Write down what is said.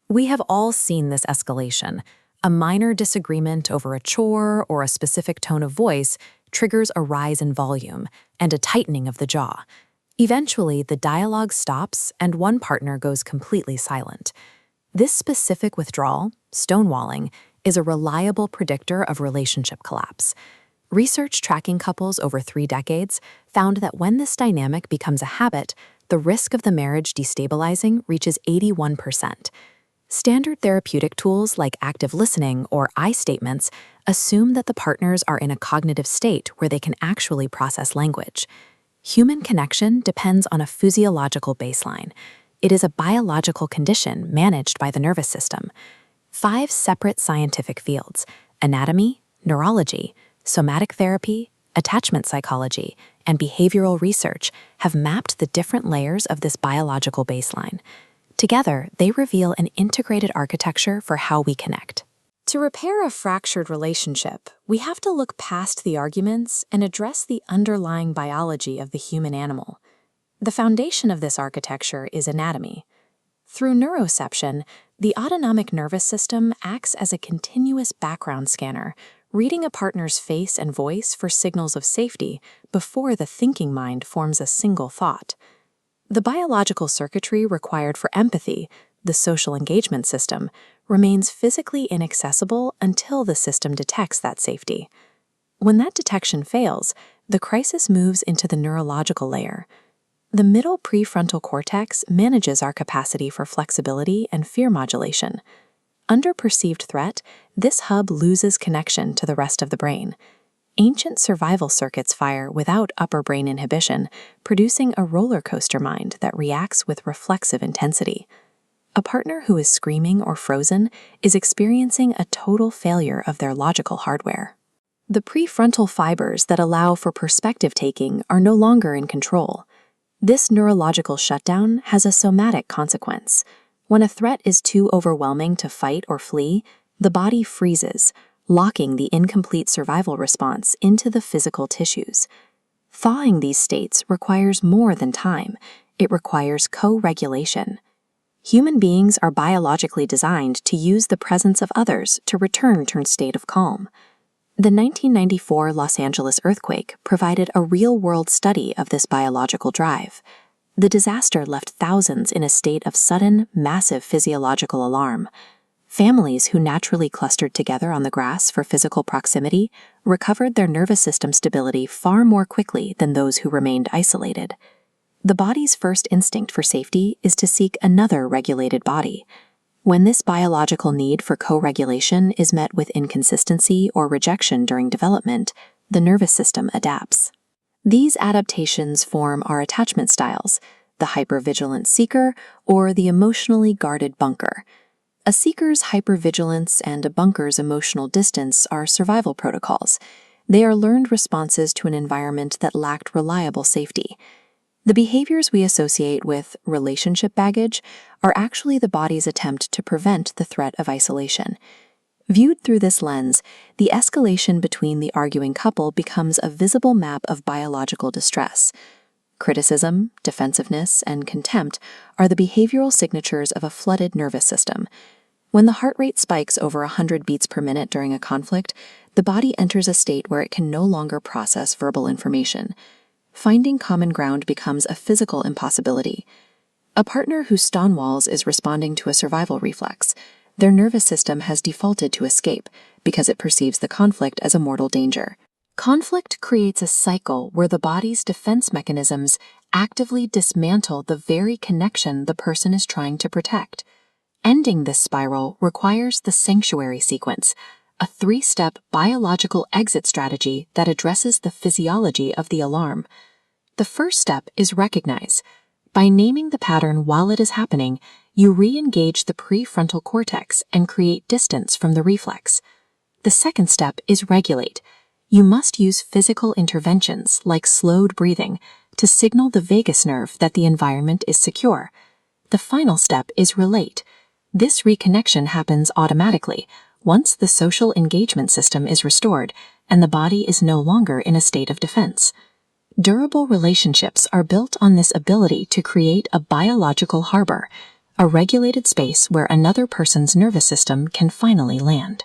We have all seen this escalation. A minor disagreement over a chore or a specific tone of voice triggers a rise in volume and a tightening of the jaw. Eventually, the dialogue stops and one partner goes completely silent. This specific withdrawal, stonewalling, is a reliable predictor of relationship collapse. Research tracking couples over 3 decades found that when this dynamic becomes a habit, the risk of the marriage destabilizing reaches 81%. Standard therapeutic tools like active listening or I statements assume that the partners are in a cognitive state where they can actually process language. Human connection depends on a physiological baseline. It is a biological condition managed by the nervous system. 5 separate scientific fields: anatomy, neurology, somatic therapy, attachment psychology, and behavioral research have mapped the different layers of this biological baseline. Together, they reveal an integrated architecture for how we connect. To repair a fractured relationship, we have to look past the arguments and address the underlying biology of the human animal. The foundation of this architecture is anatomy. Through neuroception, the autonomic nervous system acts as a continuous background scanner, reading a partner's face and voice for signals of safety before the thinking mind forms a single thought. The biological circuitry required for empathy, the social engagement system, remains physically inaccessible until the system detects that safety. When that detection fails, the crisis moves into the neurological layer. The middle prefrontal cortex manages our capacity for flexibility and fear modulation. Under perceived threat, this hub loses connection to the rest of the brain. Ancient survival circuits fire without upper brain inhibition, producing a roller coaster mind that reacts with reflexive intensity. A partner who is screaming or frozen is experiencing a total failure of their logical hardware. The prefrontal fibers that allow for perspective taking are no longer in control. This neurological shutdown has a somatic consequence. When a threat is too overwhelming to fight or flee, the body freezes, locking the incomplete survival response into the physical tissues. Thawing these states requires more than time. It requires co-regulation. Human beings are biologically designed to use the presence of others to return to a state of calm. The 1994 Los Angeles earthquake provided a real-world study of this biological drive. The disaster left thousands in a state of sudden, massive physiological alarm. Families who naturally clustered together on the grass for physical proximity recovered their nervous system stability far more quickly than those who remained isolated. The body's first instinct for safety is to seek another regulated body. When this biological need for co-regulation is met with inconsistency or rejection during development, the nervous system adapts. These adaptations form our attachment styles: the hypervigilant seeker or the emotionally guarded bunker. A seeker's hypervigilance and a bunker's emotional distance are survival protocols. They are learned responses to an environment that lacked reliable safety. The behaviors we associate with relationship baggage are actually the body's attempt to prevent the threat of isolation. Viewed through this lens, the escalation between the arguing couple becomes a visible map of biological distress. Criticism, defensiveness, and contempt are the behavioral signatures of a flooded nervous system. When the heart rate spikes over 100 beats per minute during a conflict, the body enters a state where it can no longer process verbal information. Finding common ground becomes a physical impossibility. A partner who stonewalls is responding to a survival reflex. Their nervous system has defaulted to escape because it perceives the conflict as a mortal danger. Conflict creates a cycle where the body's defense mechanisms actively dismantle the very connection the person is trying to protect. Ending this spiral requires the sanctuary sequence, a 3-step biological exit strategy that addresses the physiology of the alarm. The first step is recognize. By naming the pattern while it is happening, you re-engage the prefrontal cortex and create distance from the reflex. The second step is regulate. You must use physical interventions like slowed breathing to signal the vagus nerve that the environment is secure. The final step is relate. This reconnection happens automatically once the social engagement system is restored and the body is no longer in a state of defense. Durable relationships are built on this ability to create a biological harbor, a regulated space where another person's nervous system can finally land.